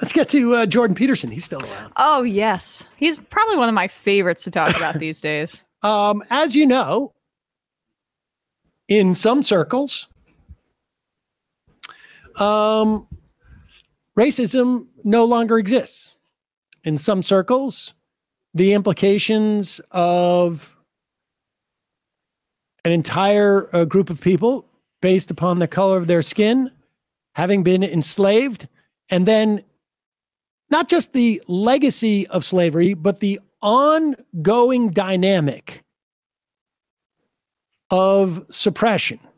Let's get to Jordan Peterson. He's still around. Oh, yes. He's probably one of my favorites to talk about these days. As you know, in some circles, racism no longer exists. In some circles, the implications of an entire group of people based upon the color of their skin having been enslaved, and then not just the legacy of slavery, but the ongoing dynamic of suppression. It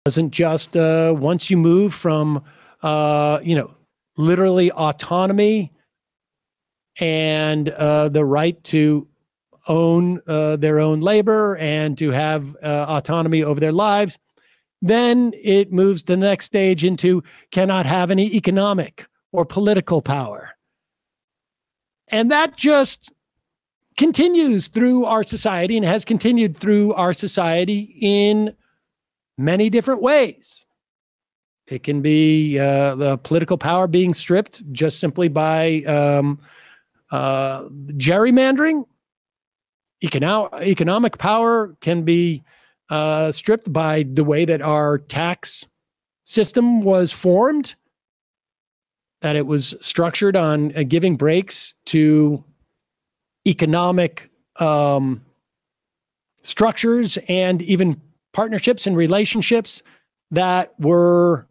wasn't just once you move from, literally autonomy and the right to own their own labor and to have autonomy over their lives. Then it moves to the next stage into cannot have any economic or political power. And that just continues through our society and has continued through our society in many different ways. It can be the political power being stripped just simply by gerrymandering. Economic power can be stripped by the way that our tax system was formed, that it was structured on giving breaks to economic structures and even partnerships and relationships that were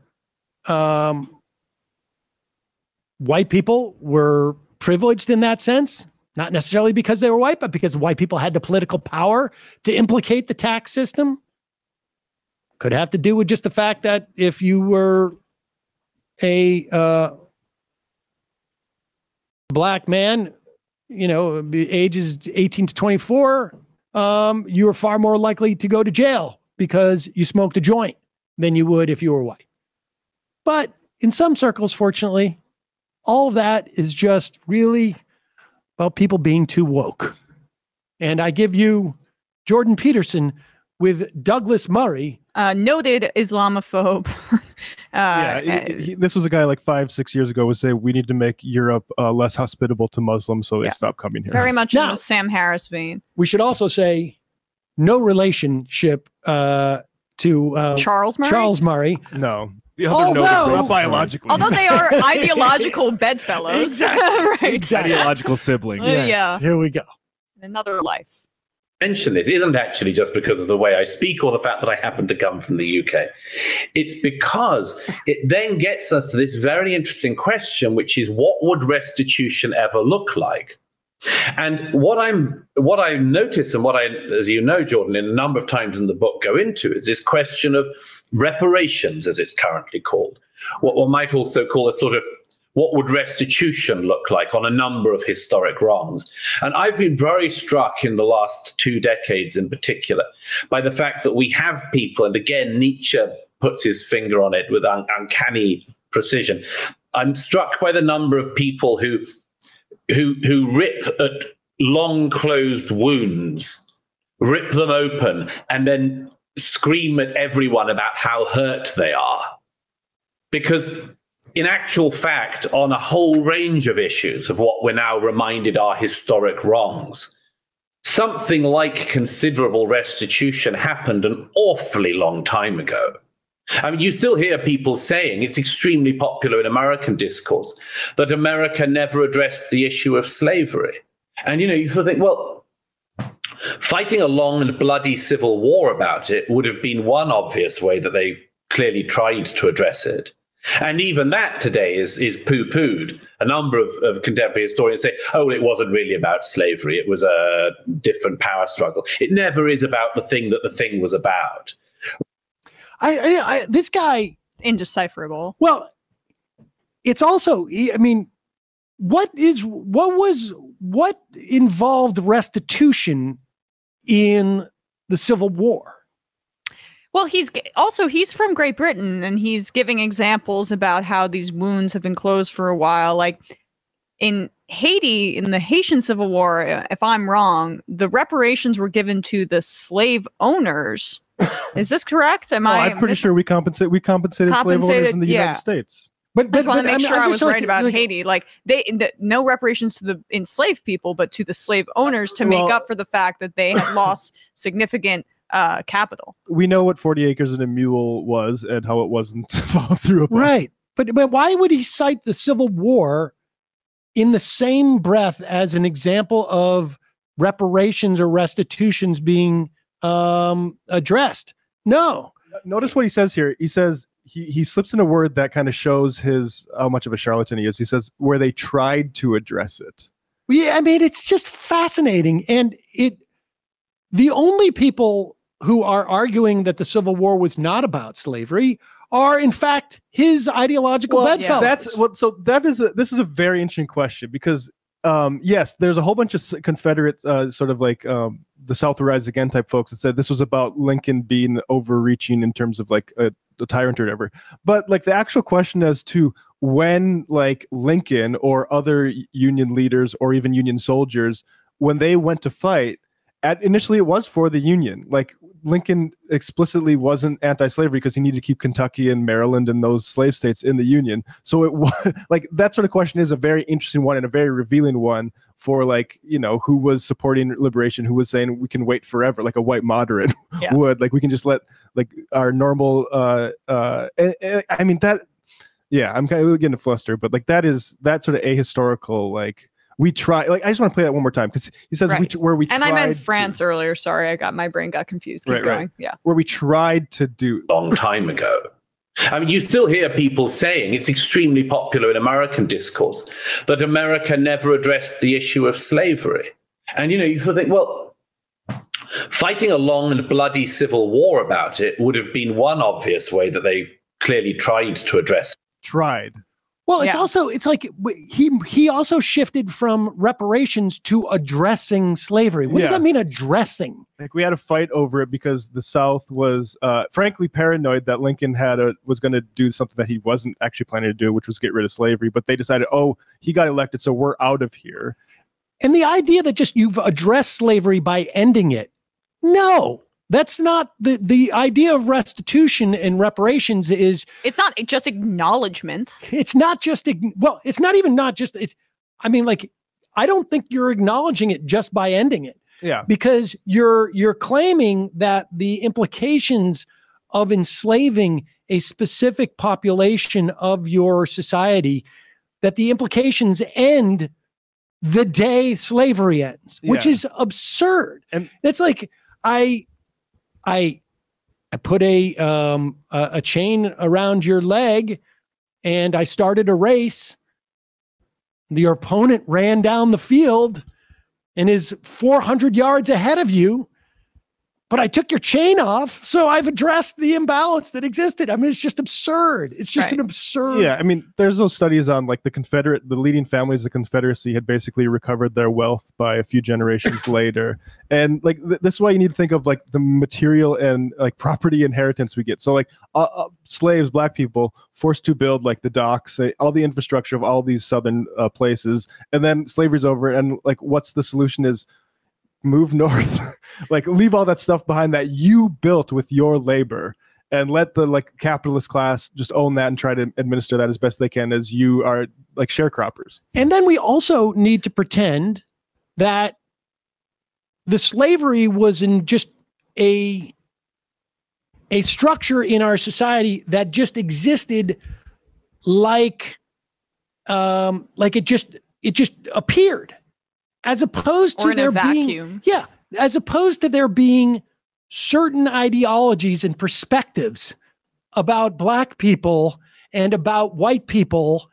white people were privileged in that sense. Not necessarily because they were white, but because white people had the political power to implicate the tax system. Could have to do with just the fact that if you were a black man, ages 18 to 24, you were far more likely to go to jail because you smoked a joint than you would if you were white. But in some circles, fortunately, all of that is just really about people being too woke. And I give you Jordan Peterson with Douglas Murray. Noted Islamophobe. This was a guy like 5-6 years ago would say we need to make Europe less hospitable to Muslims so they stop coming here. Very much in the Sam Harris vein. We should also say no relationship to Charles Murray? Charles Murray. No. Although, biologically. Although they are ideological bedfellows. Exactly. Right. Exactly. Ideological siblings. Yeah. Here we go. Another life. Mention it isn't actually just because of the way I speak or the fact that I happen to come from the UK. It's because it then gets us to this very interesting question, which is what would restitution ever look like? And what I notice and what I, as you know, Jordan, in a number of times in the book go into is this question of reparations, as it's currently called. What one might also call a sort of what would restitution look like on a number of historic wrongs? And I've been very struck in the last 2 decades in particular by the fact that we have people, and again, Nietzsche puts his finger on it with uncanny precision. I'm struck by the number of people who rip at long closed wounds, rip them open, and then scream at everyone about how hurt they are. Because in actual fact, on a whole range of issues of what we're now reminded are historic wrongs, something like considerable restitution happened an awfully long time ago. I mean, you still hear people saying, it's extremely popular in American discourse, that America never addressed the issue of slavery. And, you sort of think, well, fighting a long and bloody civil war about it would have been one obvious way that they clearly tried to address it. And even that today is poo-pooed. A number of contemporary historians say, oh, it wasn't really about slavery. It was a different power struggle. It never is about the thing that the thing was about. This guy, indecipherable. Well, it's also, I mean, what involved restitution in the Civil War? Well, he's from Great Britain, and he's giving examples about how these wounds have been closed for a while. Like in Haiti, in the Haitian Civil War, if I'm wrong, the reparations were given to the slave owners. Is this correct? I'm pretty sure we compensated slave owners in the United States. But I just want to make sure I was just right about Haiti. Like no reparations to the enslaved people, but to the slave owners to make up for the fact that they had lost significant capital. We know what 40 acres and a mule was and how it wasn't followed through upon. Right. But why would he cite the Civil War in the same breath as an example of reparations or restitutions being addressed? No. Notice what he says here. He says he slips in a word that kind of shows how much of a charlatan he is. He says where they tried to address it. Yeah, I mean, it's just fascinating. And the only people who are arguing that the Civil War was not about slavery are, in fact, his ideological bedfellows. This is a very interesting question because yes, there's a whole bunch of Confederate sort of like the South will Rise Again type folks that said this was about Lincoln being overreaching in terms of like a tyrant or whatever. But like the actual question as to when like Lincoln or other Union leaders or even Union soldiers, when they went to fight, initially it was for the Union. Like Lincoln explicitly wasn't anti-slavery because he needed to keep Kentucky and Maryland and those slave states in the Union. So it was like that sort of question is a very interesting one and a very revealing one for like, you know, who was supporting liberation, who was saying we can wait forever, like a white moderate would, like we can just let like our normal I mean that, yeah, I'm kind of getting a fluster, but like that sort of ahistorical, like we try, like I just want to play that one more time because he says where we tried. And I meant France earlier. Sorry, my brain got confused. Keep going. Yeah, where we tried to do long time ago. I mean, you still hear people saying it's extremely popular in American discourse that America never addressed the issue of slavery, and you know, you sort of think, well, fighting a long and bloody civil war about it would have been one obvious way that they clearly tried to address it. Well, it's like he also shifted from reparations to addressing slavery. What does that mean, addressing? Like we had a fight over it because the South was frankly paranoid that Lincoln was going to do something that he wasn't actually planning to do, which was get rid of slavery. But they decided, oh, he got elected, so we're out of here. And the idea that just you've addressed slavery by ending it. No. That's not the idea of restitution and reparations is. It's not just acknowledgement. It's not just, it's not even I mean, like, I don't think you're acknowledging it just by ending it. Yeah. Because you're claiming that the implications of enslaving a specific population of your society, that the implications end the day slavery ends, which is absurd. And it's like, I put a chain around your leg and I started a race. Your opponent ran down the field and is 400 yards ahead of you, but I took your chain off. So I've addressed the imbalance that existed. I mean, it's just absurd. It's just an absurd. Yeah. I mean, there's those studies on like the leading families of the Confederacy had basically recovered their wealth by a few generations later. And like, this is why you need to think of like the material and like property inheritance we get. So like slaves, black people forced to build like the docks, all the infrastructure of all these southern places. And then slavery's over. And like, what's the solution is, move north, like leave all that stuff behind that you built with your labor and let the like capitalist class just own that and try to administer that as best they can as you are like sharecroppers. And then we also need to pretend that the slavery was in just a structure in our society that just existed like it just appeared. As opposed to there being, as opposed to there being certain ideologies and perspectives about black people and about white people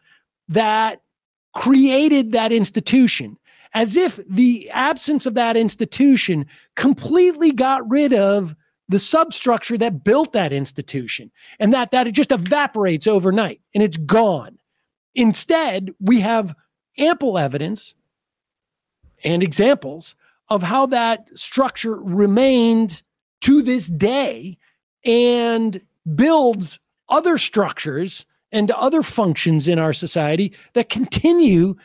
that created that institution, as if the absence of that institution completely got rid of the substructure that built that institution, and that it just evaporates overnight and it's gone. Instead, we have ample evidence and examples of how that structure remained to this day and builds other structures and other functions in our society that continue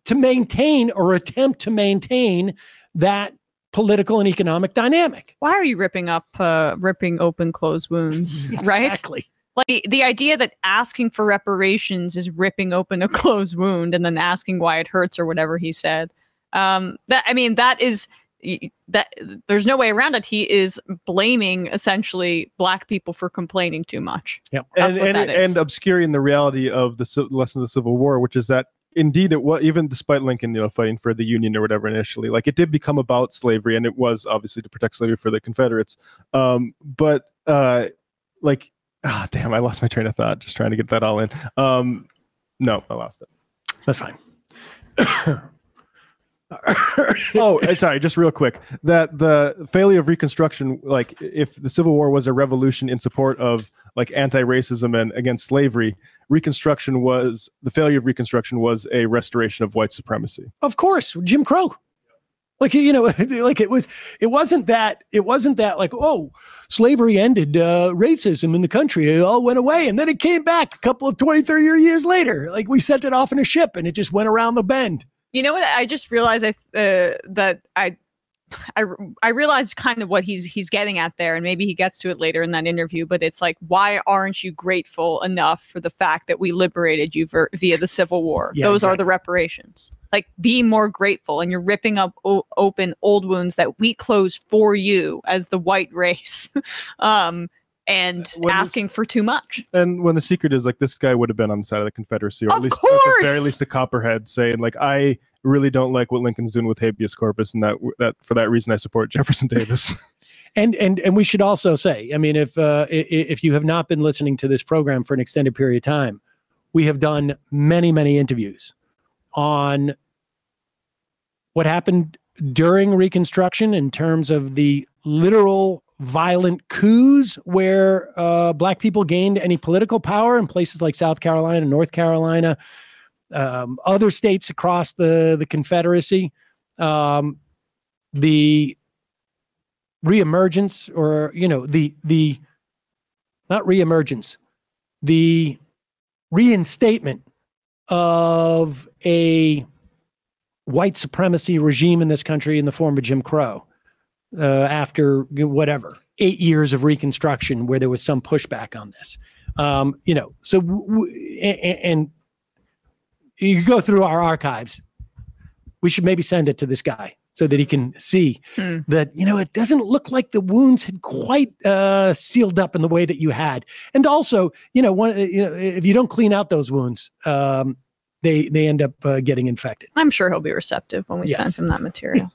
to maintain or attempt to maintain that political and economic dynamic. Why are you ripping open closed wounds? Exactly. Right? Like the idea that asking for reparations is ripping open a closed wound and then asking why it hurts or whatever he said. That there's no way around it. He is blaming essentially Black people for complaining too much. Yep. And obscuring the reality of the lesson of the Civil War, which is that indeed it was, even despite Lincoln, fighting for the Union or whatever initially, like it did become about slavery, and it was obviously to protect slavery for the Confederates. Damn, I lost my train of thought just trying to get that all in. No, I lost it. That's fine. Oh, sorry, just real quick. That the failure of Reconstruction, like if the Civil War was a revolution in support of like anti-racism and against slavery, the failure of Reconstruction was a restoration of white supremacy. Of course, Jim Crow. Like, like it wasn't that like, oh, slavery ended racism in the country. It all went away. And then it came back a couple of 20, 30 years later. Like we sent it off in a ship and it just went around the bend. You know what? I just realized I realized kind of what he's getting at there, and maybe he gets to it later in that interview. But it's like, why aren't you grateful enough for the fact that we liberated you via the Civil War? Yeah, Those exactly. are the reparations. Like, be more grateful, and you're ripping up open old wounds that we closed for you as the white race, and asking for too much. And when the secret is like, this guy would have been on the side of the Confederacy, or at of course, at the very least a Copperhead, saying like, I really don't like what Lincoln's doing with habeas corpus, and that for that reason I support Jefferson Davis. And we should also say, I mean, if you have not been listening to this program for an extended period of time, we have done many interviews on what happened during Reconstruction in terms of the literal violent coups where Black people gained any political power in places like South Carolina, North Carolina, other states across the Confederacy, the reemergence, or the not reemergence, the reinstatement of a white supremacy regime in this country in the form of Jim Crow after 8 years of Reconstruction where there was some pushback on this. And you go through our archives. We should maybe send it to this guy so that he can see that, it doesn't look like the wounds had quite sealed up in the way that you had. And also, if you don't clean out those wounds, they end up getting infected. I'm sure he'll be receptive when we send him that material.